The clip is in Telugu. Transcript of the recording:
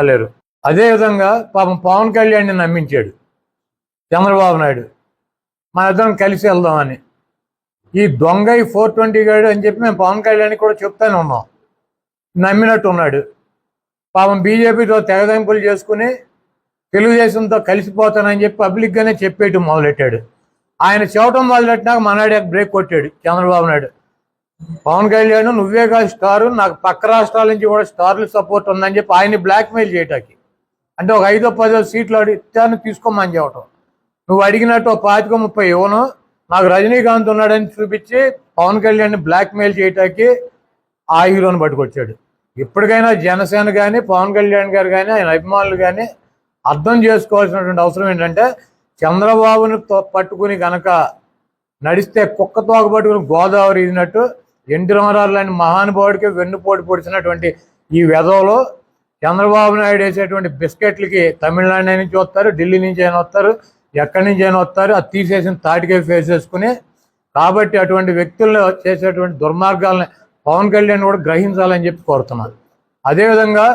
లేరు. అదేవిధంగా పాపం పవన్ కళ్యాణ్ని నమ్మించాడు చంద్రబాబు నాయుడు, మన ఇద్దరం కలిసి వెళ్దామని. ఈ దొంగ 420 గాడు అని చెప్పి మేము పవన్ కళ్యాణ్కి కూడా చెప్తానే ఉన్నాం. నమ్మినట్టు ఉన్నాడు. పాపం బీజేపీతో తెగదెంపులు చేసుకుని తెలుగుదేశంతో కలిసిపోతానని చెప్పి పబ్లిక్గానే చెప్పేయటం మొదలెట్టాడు. ఆయన చెప్పడం మొదలెట్టినాక మనాడే బ్రేక్ కొట్టాడు చంద్రబాబు నాయుడు. పవన్ కళ్యాణ్ నువ్వే కాదు స్టారు, నాకు పక్క రాష్ట్రాల నుంచి కూడా స్టార్లు సపోర్ట్ ఉందని చెప్పి ఆయన్ని బ్లాక్మెయిల్ చేయటానికి. అంటే ఒక 5-10 సీట్లు అడిగితే తీసుకోమని చెప్పటం. నువ్వు అడిగినట్టు 25-30 ఇవ్వను, నాకు రజనీకాంత్ ఉన్నాడని చూపించి పవన్ కళ్యాణ్ని బ్లాక్మెయిల్ చేయటానికి ఆ హీరోని పట్టుకొచ్చాడు. ఇప్పటికైనా జనసేన కానీ పవన్ కళ్యాణ్ గారు కానీ ఆయన అభిమానులు కానీ అర్థం చేసుకోవాల్సినటువంటి అవసరం ఏంటంటే, చంద్రబాబుని పట్టుకుని కనుక నడిస్తే కుక్క తోక పట్టుకుని గోదావరి ఇదినట్టు ఎన్టీ రామారావు లాంటి మహానుభావుడికి వెన్నుపోటు పొడిచినటువంటి ఈ వెధవలో చంద్రబాబు నాయుడు వేసేటువంటి బిస్కెట్లకి తమిళనాడు నుంచి వస్తారు, ఢిల్లీ నుంచి అయినా వస్తారు, ఎక్కడి నుంచి అయినా వస్తారు. అది తీసేసిన తాటికే ఫేస్ చేసుకుని. కాబట్టి అటువంటి వ్యక్తుల్లో చేసేటువంటి దుర్మార్గాలని పవన్ కళ్యాణ్ కూడా గ్రహించాలని చెప్పి కోరుతున్నాను. అదేవిధంగా